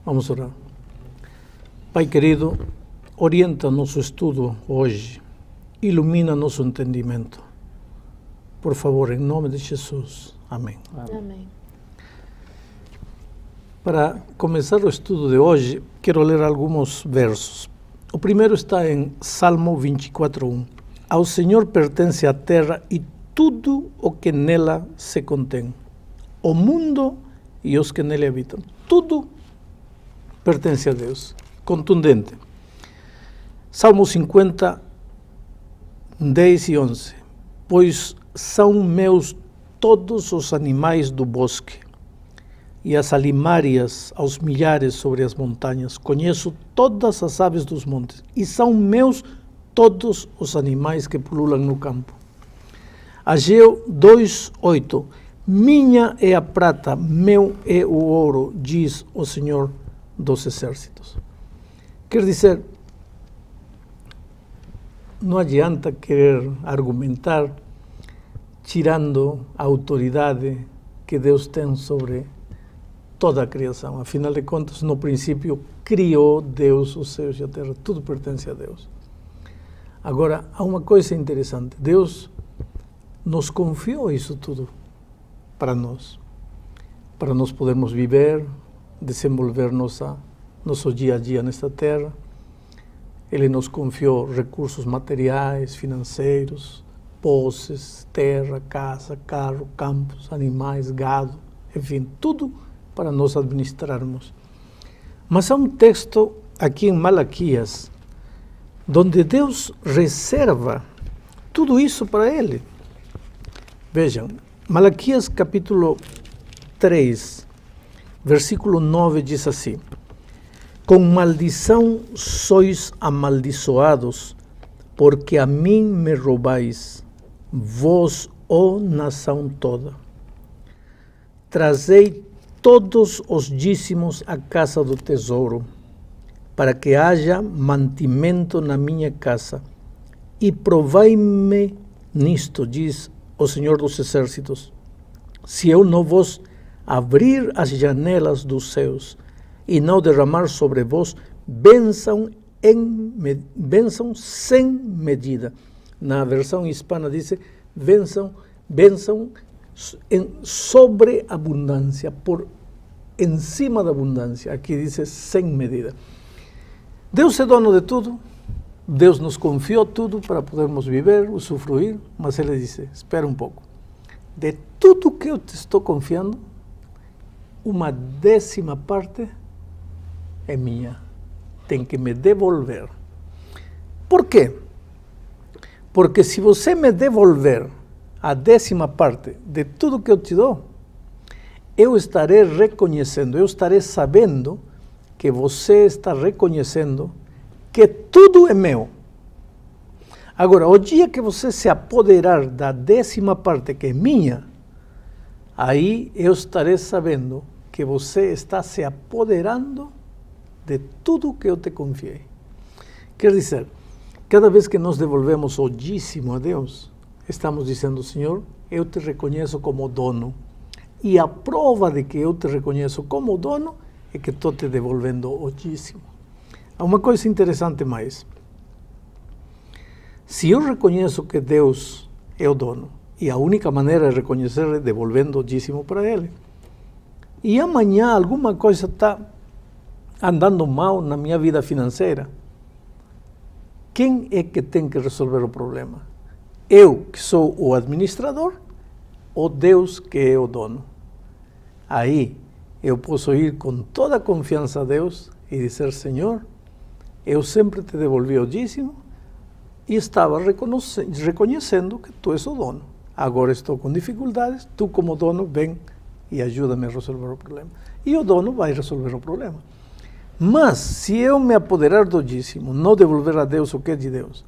Vamos orar. Pai querido, orienta nosso estudo hoje, ilumina nosso entendimento. Por favor, em nome de Jesus. Amém. Amém. Para começar o estudo de hoje, quero ler alguns versos. O primeiro está em Salmo 24:1. Ao Senhor pertence a terra e tudo o que nela se contém, o mundo e os que nele habitam. Tudo pertence a Deus. Contundente. Salmo 50, 10 e 11. Pois são meus todos os animais do bosque, e as alimárias aos milhares sobre as montanhas. Conheço todas as aves dos montes, e são meus todos os animais que pululam no campo. Ageu 2:8. Minha é a prata, meu é o ouro, diz o Senhor dos exércitos. Quer dizer, não adianta querer argumentar tirando a autoridade que Deus tem sobre toda a criação. Afinal de contas, no princípio, criou Deus os céus e a terra. Tudo pertence a Deus. Agora, há uma coisa interessante. Deus nos confiou isso tudo para nós podermos viver, desenvolver nosso dia a dia nesta terra. Ele nos confiou recursos materiais, financeiros, posses, terra, casa, carro, campos, animais, gado, enfim, tudo para nós administrarmos. Mas há um texto aqui em Malaquias, onde Deus reserva tudo isso para ele. Vejam, Malaquias capítulo 3, versículo 9 diz assim: com maldição sois amaldiçoados, porque a mim me roubais, vós, ó nação toda. Trazei todos os dízimos à casa do tesouro, para que haja mantimento na minha casa, e provai-me nisto, diz o Senhor dos exércitos, se eu não vos abrir as janelas dos céus e não derramar sobre vós bênção sem medida. Na versão hispana diz bênção em sobreabundância, por encima da abundância. Aqui diz sem medida. Deus é dono de tudo. Deus nos confiou tudo para podermos viver, usufruir, mas Ele disse, espera um pouco. De tudo que eu te estou confiando, 1/10 parte é minha. Tem que me devolver. Por quê? Porque se você me devolver a 10ª parte de tudo que eu te dou, eu estarei reconhecendo, eu estarei sabendo que você está reconhecendo que tudo é meu. Agora, o dia que você se apoderar da 10ª parte que é minha, aí eu estarei sabendo que você está se apoderando de tudo que eu te confiei. Quer dizer, cada vez que nós devolvemos o dízimo a Deus, estamos dizendo, Senhor, eu te reconheço como dono. E a prova de que eu te reconheço como dono é que estou te devolvendo o dízimo. Há uma coisa interessante mais. Se eu reconheço que Deus é o dono, e a única maneira de reconhecer é devolvendo o dízimo para Ele, e amanhã alguma coisa está andando mal na minha vida financeira, quem é que tem que resolver o problema? Eu, que sou o administrador, ou Deus, que é o dono? Aí eu posso ir com toda a confiança a Deus e dizer, Senhor, eu sempre te devolvi o dízimo e estava reconhecendo que tu és o dono. Agora estou com dificuldades, tu como dono vem e ajuda-me a resolver o problema. E o dono vai resolver o problema. Mas se eu me apoderar do dízimo, não devolver a Deus o que é de Deus,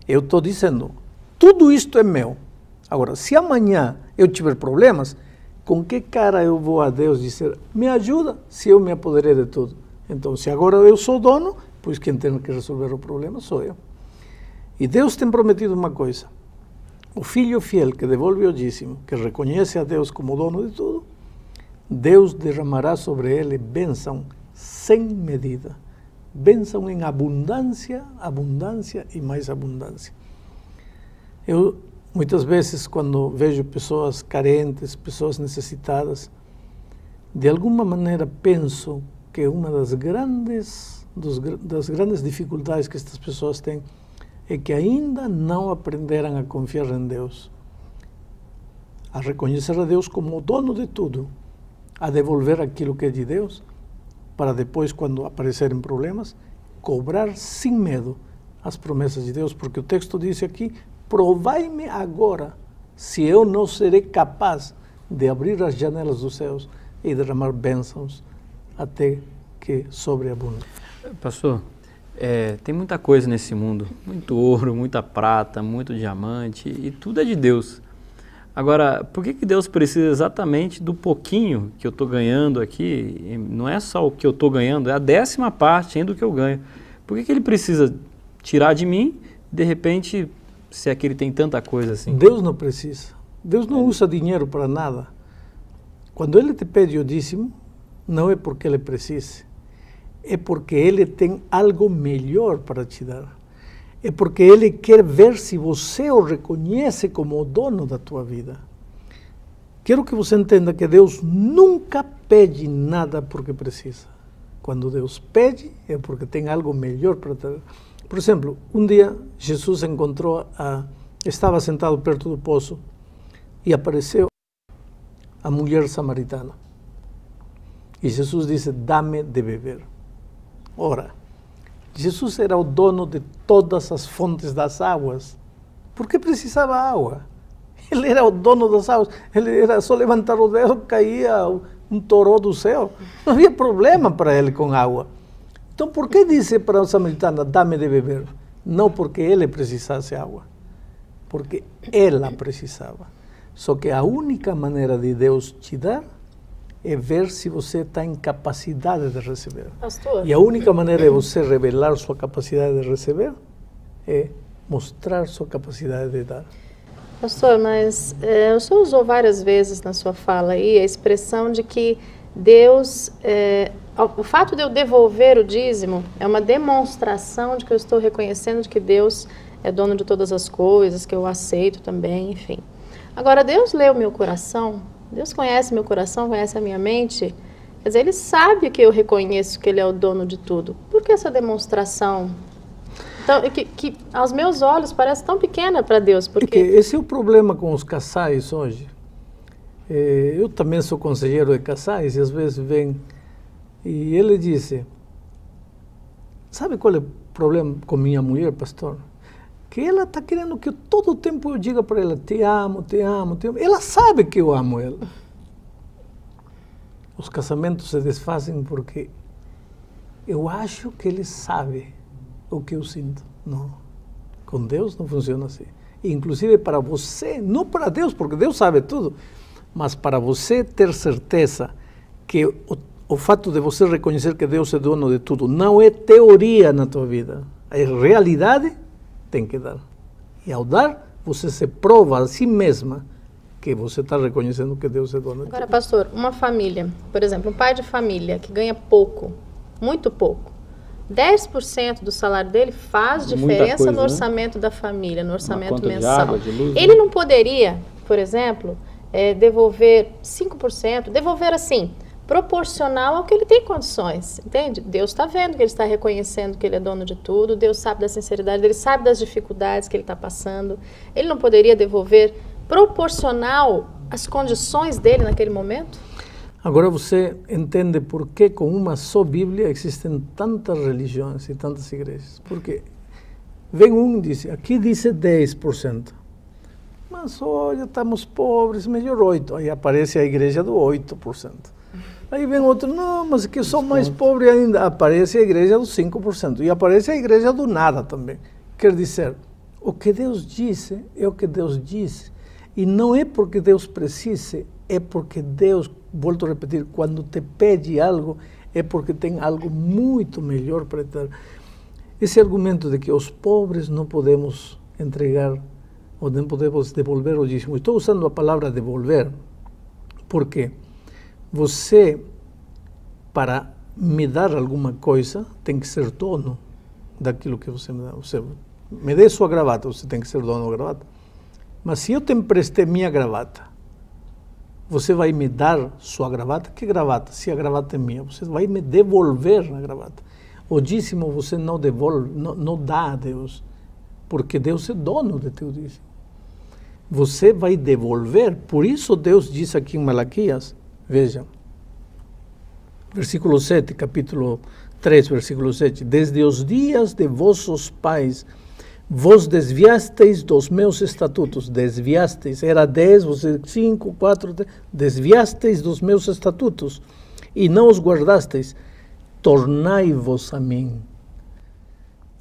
eu estou dizendo, tudo isto é meu. Agora, se amanhã eu tiver problemas, com que cara eu vou a Deus dizer, me ajuda, se eu me apoderei de tudo? Então, se agora eu sou dono, pois quem tem que resolver o problema sou eu. E Deus tem prometido uma coisa. O filho fiel que devolve o dízimo, que reconhece a Deus como dono de tudo, Deus derramará sobre ele bênção sem medida. Bênção em abundância, abundância e mais abundância. Eu, muitas vezes, quando vejo pessoas carentes, pessoas necessitadas, de alguma maneira penso que uma das grandes dificuldades que estas pessoas têm é que ainda não aprenderam a confiar em Deus, a reconhecer a Deus como o dono de tudo, a devolver aquilo que é de Deus, para depois, quando aparecerem problemas, cobrar sem medo as promessas de Deus, porque o texto diz aqui: provai-me agora se eu não serei capaz de abrir as janelas dos céus e derramar bênçãos até que sobreabunde. Pastor, tem muita coisa nesse mundo, muito ouro, muita prata, muito diamante, e tudo é de Deus. Agora, por que Deus precisa exatamente do pouquinho que eu estou ganhando aqui? Não é só o que eu estou ganhando, é a 10ª parte ainda do que eu ganho. Por que Ele precisa tirar de mim, de repente, se é que Ele tem tanta coisa assim? Deus não precisa. Deus não usa dinheiro para nada. Quando Ele te pede o dízimo, não é porque Ele precise, é porque Ele tem algo melhor para te dar. É porque Ele quer ver se você o reconhece como o dono da tua vida. Quero que você entenda que Deus nunca pede nada porque precisa. Quando Deus pede, é porque tem algo melhor para te dar. Por exemplo, um dia Jesus estava sentado perto do poço e apareceu a mulher samaritana. E Jesus disse: dá-me de beber. Ora, Jesus era o dono de todas as fontes das águas. Por que precisava água? Ele era o dono das águas. Ele era só levantar o dedo, caía um toró do céu. Não havia problema para ele com água. Então, por que disse para a samaritana: dá-me de beber? Não porque ele precisasse água, porque ela precisava. Só que a única maneira de Deus te dar é ver se você está em capacidade de receber. Pastor. E a única maneira de você revelar sua capacidade de receber é mostrar sua capacidade de dar. Pastor, mas o senhor usou várias vezes na sua fala aí a expressão de que Deus, o fato de eu devolver o dízimo é uma demonstração de que eu estou reconhecendo de que Deus é dono de todas as coisas, que eu aceito também, enfim. Agora, Deus lê o meu coração, Deus conhece meu coração, conhece a minha mente, quer dizer, Ele sabe que eu reconheço que Ele é o dono de tudo. Por que essa demonstração? Então, que aos meus olhos parece tão pequena para Deus, porque... Esse é o problema com os casais hoje. Eu também sou conselheiro de casais e às vezes vem e ele disse: sabe qual é o problema com minha mulher, pastor? Que ela está querendo que todo o tempo eu diga para ela: te amo, te amo, te amo. Ela sabe que eu amo ela. Os casamentos se desfazem porque eu acho que ele sabe o que eu sinto. Não. Com Deus não funciona assim. Inclusive para você, não para Deus, porque Deus sabe tudo, mas para você ter certeza que o fato de você reconhecer que Deus é dono de tudo não é teoria na tua vida, é realidade, tem que dar. E ao dar, você se prova a si mesma que você está reconhecendo que Deus é dono de tudo. Agora, pastor, uma família, por exemplo, um pai de família que ganha pouco, muito pouco, 10% do salário dele faz diferença coisa, no orçamento, né, da família, no orçamento mensal. De água, de luz, ele não poderia, por exemplo, devolver 5%, devolver assim, proporcional ao que ele tem condições, entende? Deus está vendo que ele está reconhecendo que ele é dono de tudo, Deus sabe da sinceridade dele, sabe das dificuldades que ele está passando. Ele não poderia devolver proporcional às condições dele naquele momento? Agora você entende por que com uma só Bíblia existem tantas religiões e tantas igrejas. Porque vem um e diz: aqui diz 10%. Mas olha, estamos pobres, melhor 8%. Aí aparece a igreja do 8%. Aí vem outro: não, mas que sou mais pobre ainda. Aparece a igreja do 5%. E aparece a igreja do nada também. Quer dizer, o que Deus disse é o que Deus disse. E não é porque Deus precise, é porque Deus, volto a repetir, quando te pede algo, é porque tem algo muito melhor para te dar. Esse argumento de que os pobres não podemos entregar ou não podemos devolver o dízimo. Estou usando a palavra devolver porque você, para me dar alguma coisa, tem que ser dono daquilo que você me dá. Você me dê sua gravata, você tem que ser dono da gravata. Mas se eu te emprestei minha gravata, você vai me dar sua gravata? Que gravata? Se a gravata é minha, você vai me devolver a gravata. O dízimo você não devolve, não dá a Deus, porque Deus é dono de teu dízimo. Você vai devolver, por isso Deus diz aqui em Malaquias, veja, versículo 7, capítulo 3, versículo 7, desde os dias de vossos pais, vos desviasteis dos meus estatutos, desviasteis, era 10, você 5, 4, 3, desviasteis dos meus estatutos, e não os guardasteis, tornai-vos a mim,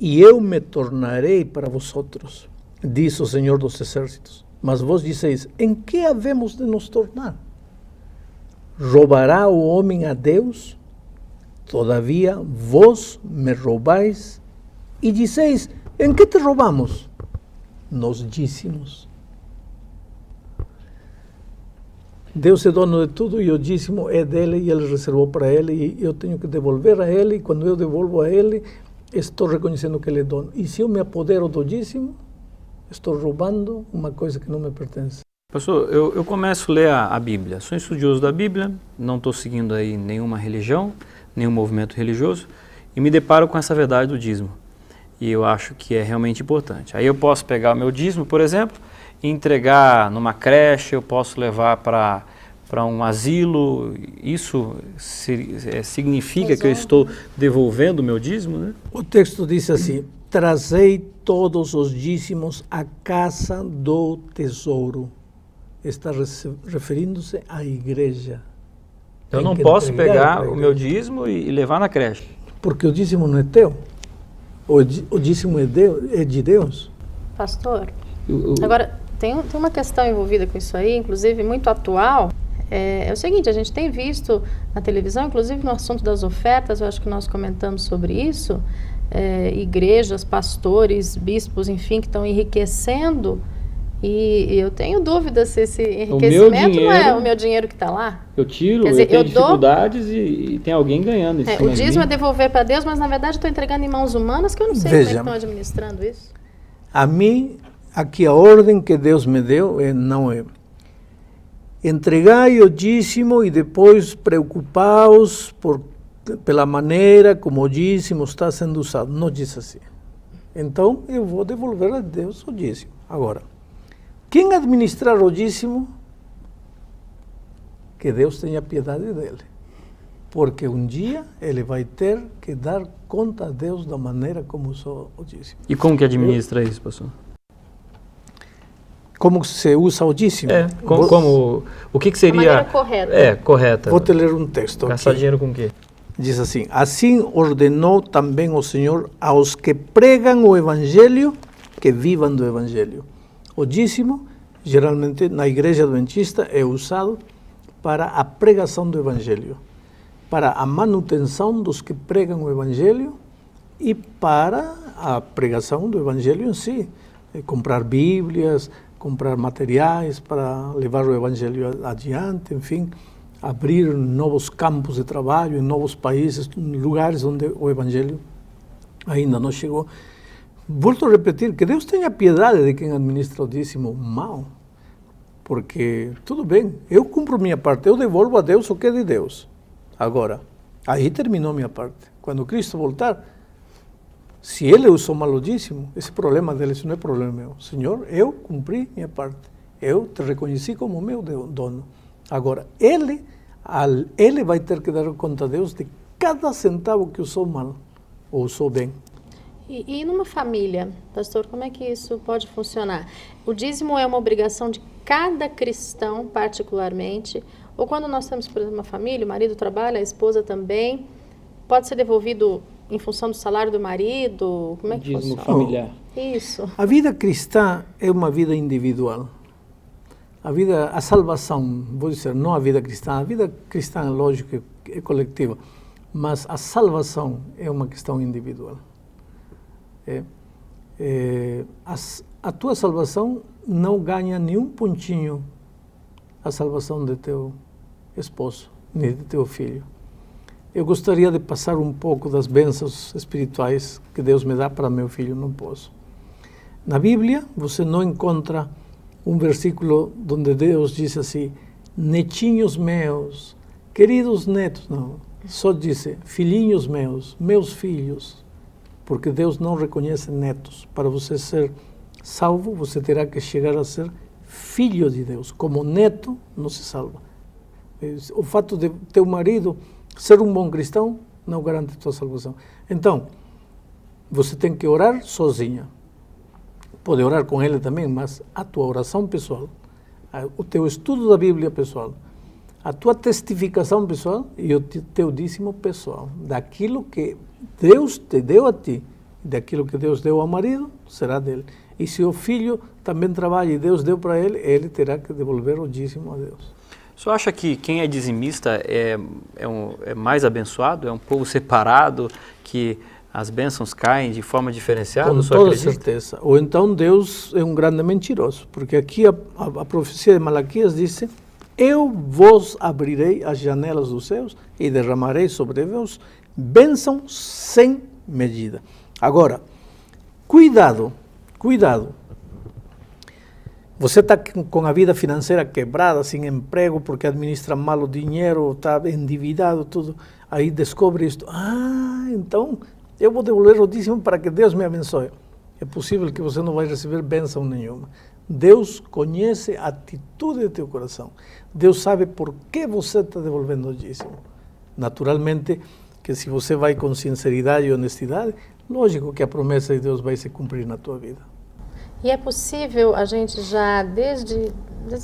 e eu me tornarei para vosotros, diz o Senhor dos Exércitos. Mas vos dizeis, em que havemos de nos tornar? ¿Roubará o homem a Deus? Todavia vos me roubais, e dizeis, em que te roubamos? Nos dízimos. Deus é dono de tudo e o dízimo é dele e ele reservou para ele e eu tenho que devolver a ele, e quando eu devolvo a ele, estou reconhecendo que ele é dono. E se eu me apodero do dízimo, estou roubando uma coisa que não me pertence. Pastor, eu começo a ler a Bíblia. Sou estudioso da Bíblia, não estou seguindo aí nenhuma religião, nenhum movimento religioso, e me deparo com essa verdade do dízimo. E eu acho que é realmente importante. Aí eu posso pegar o meu dízimo, por exemplo, e entregar numa creche, eu posso levar para um asilo. Isso significa que eu estou devolvendo o meu dízimo, né? O texto diz assim, trazei todos os dízimos à casa do tesouro. Está referindo-se à igreja. Eu não posso pegar o meu dízimo e levar na creche. Porque o dízimo não é teu. O dízimo é de Deus. Pastor, agora tem uma questão envolvida com isso aí, inclusive muito atual. É o seguinte, a gente tem visto na televisão, inclusive no assunto das ofertas, eu acho que nós comentamos sobre isso, igrejas, pastores, bispos, enfim, que estão enriquecendo. E eu tenho dúvida se esse enriquecimento não é o meu dinheiro que está lá. Eu tiro, quer dizer, eu tenho dificuldades e tem alguém ganhando isso. O dízimo é devolver para Deus, mas na verdade eu estou entregando em mãos humanas que eu não sei como é que estão administrando isso. A mim, aqui a ordem que Deus me deu não é entregai o dízimo e depois preocupaos pela maneira como o dízimo está sendo usado. Não diz assim. Então eu vou devolver a Deus o dízimo. Agora, quem administrar o dízimo, que Deus tenha piedade dele. Porque um dia ele vai ter que dar conta a Deus da maneira como usou o dízimo. E como que administra isso, pastor? Como se usa o dízimo? O que seria... A maneira correta. Correta. Vou te ler um texto. Gastar aqui. dinheiro com o quê? Diz assim, assim ordenou também o Senhor aos que pregam o Evangelho, que vivam do Evangelho. O dízimo, geralmente na igreja adventista, é usado para a pregação do Evangelho, para a manutenção dos que pregam o Evangelho e para a pregação do Evangelho em si. Comprar Bíblias, comprar materiais para levar o Evangelho adiante, enfim, abrir novos campos de trabalho em novos países, lugares onde o Evangelho ainda não chegou. Volto a repetir, que Deus tenha piedade de quem administra o dízimo mal, porque tudo bem, eu cumpro minha parte, eu devolvo a Deus o que é de Deus. Agora, aí terminou minha parte. Quando Cristo voltar, se ele usou mal o dízimo, esse problema dele, isso não é problema meu. Senhor, eu cumpri minha parte, eu te reconheci como meu dono. Agora, ele vai ter que dar conta a Deus de cada centavo que usou mal ou usou bem. E numa família, pastor, como é que isso pode funcionar? O dízimo é uma obrigação de cada cristão, particularmente, ou quando nós temos, por exemplo, uma família, o marido trabalha, a esposa também, pode ser devolvido em função do salário do marido? Como é que dízimo funciona? Familiar. Isso. A vida cristã é uma vida individual. A salvação, vou dizer, não a vida cristã, lógico, é coletiva, mas a salvação é uma questão individual. A tua salvação não ganha nenhum pontinho a salvação de teu esposo, nem de teu filho. eu gostaria de passar um pouco das bênçãos espirituais que Deus me dá para meu filho, não posso. Na Bíblia, você não encontra um versículo onde Deus diz assim, netinhos meus, queridos netos, não. Só diz, filhinhos meus, meus filhos, porque Deus não reconhece netos. Para você ser salvo, você terá que chegar a ser filho de Deus. Como neto, não se salva. O fato de teu marido ser um bom cristão não garante a tua salvação. Então, você tem que orar sozinha. Pode orar com ele também, mas a tua oração pessoal, o teu estudo da Bíblia pessoal, a tua testificação pessoal e o teu dízimo pessoal, daquilo que Deus te deu a ti, daquilo que Deus deu ao marido, será dele. E se o filho também trabalha e Deus deu para ele, ele terá que devolver o dízimo a Deus. O senhor acha que quem é dizimista é mais abençoado? É um povo separado, que as bênçãos caem de forma diferenciada? Com toda certeza. Ou então Deus é um grande mentiroso, porque aqui a profecia de Malaquias diz, eu vos abrirei as janelas dos céus e derramarei sobre vós bênção sem medida. Agora, cuidado. Você está com a vida financeira quebrada, sem emprego, porque administra mal o dinheiro, está endividado, tudo. Aí descobre isto. Então eu vou devolver o dízimo para que Deus me abençoe. É possível que você não vai receber bênção nenhuma. Deus conhece a atitude do teu coração. Deus sabe por que você está devolvendo o dízimo. Naturalmente, que se você vai com sinceridade e honestidade, lógico que a promessa de Deus vai se cumprir na tua vida. E é possível a gente já, desde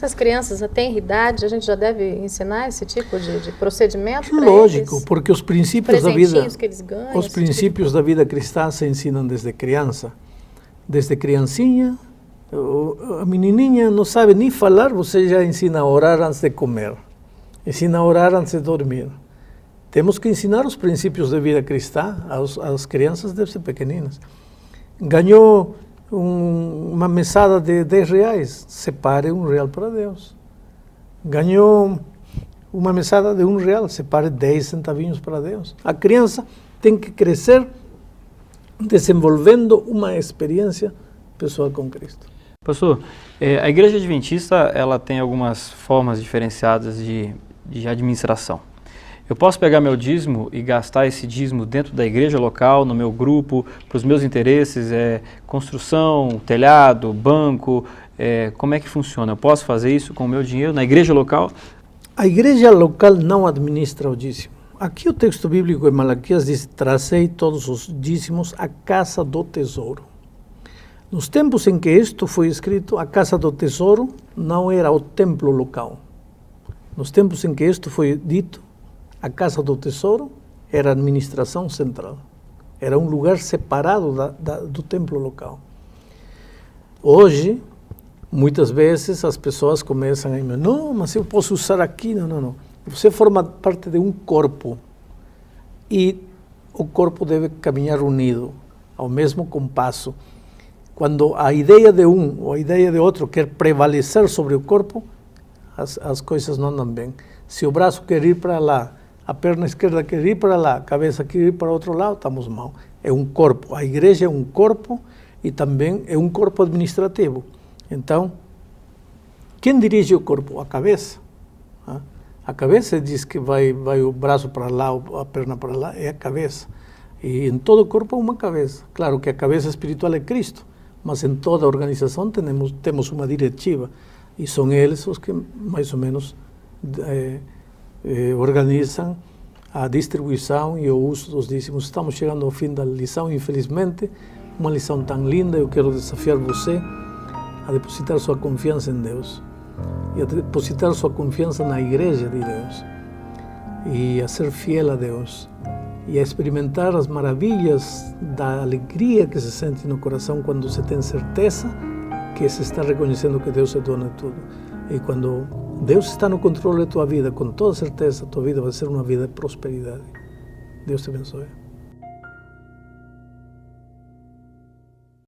as crianças até a idade, a gente já deve ensinar esse tipo de procedimento para eles? Lógico, porque os princípios da vida, que eles ganham, os princípios da vida cristã se ensinam desde criança. Desde criancinha, a menininha não sabe nem falar, você já ensina a orar antes de comer, ensina a orar antes de dormir. Temos que ensinar os princípios da vida cristã às crianças desde pequeninas. Ganhou uma mesada de R$10, separe R$1 para Deus. Ganhou uma mesada de R$1, separe 10 centavinhos para Deus. A criança tem que crescer desenvolvendo uma experiência pessoal com Cristo. Pastor, a Igreja Adventista ela tem algumas formas diferenciadas de administração. Eu posso pegar meu dízimo e gastar esse dízimo dentro da igreja local, no meu grupo, para os meus interesses, construção, telhado, banco, como é que funciona? Eu posso fazer isso com o meu dinheiro na igreja local? A igreja local não administra o dízimo. Aqui o texto bíblico em Malaquias diz, trazei todos os dízimos à casa do tesouro. Nos tempos em que isto foi escrito, a casa do tesouro não era o templo local. Nos tempos em que isto foi dito, a casa do tesouro era a administração central. Era um lugar separado do templo local. Hoje, muitas vezes as pessoas começam a dizer, não, mas eu posso usar aqui. Não. Você forma parte de um corpo e o corpo deve caminhar unido, ao mesmo compasso. Quando a ideia de um ou a ideia de outro quer prevalecer sobre o corpo, as coisas não andam bem. Se o braço quer ir para lá, a perna esquerda quer ir para lá, a cabeça quer ir para outro lado, estamos mal. É um corpo. A igreja é um corpo e também é um corpo administrativo. Então, quem dirige o corpo? A cabeça. A cabeça diz que vai o braço para lá, a perna para lá, é a cabeça. E em todo o corpo há uma cabeça. Claro que a cabeça espiritual é Cristo, mas em toda a organização temos uma diretiva. E são eles os que mais ou menos organizam a distribuição e o uso dos dízimos. Estamos chegando ao fim da lição, infelizmente, uma lição tão linda. Eu quero desafiar você a depositar sua confiança em Deus e a depositar sua confiança na Igreja de Deus e a ser fiel a Deus e a experimentar as maravilhas da alegria que se sente no coração quando você tem certeza que se está reconhecendo que Deus é dono de tudo. E quando Deus está no controle da tua vida, com toda certeza, tua vida vai ser uma vida de prosperidade. Deus te abençoe.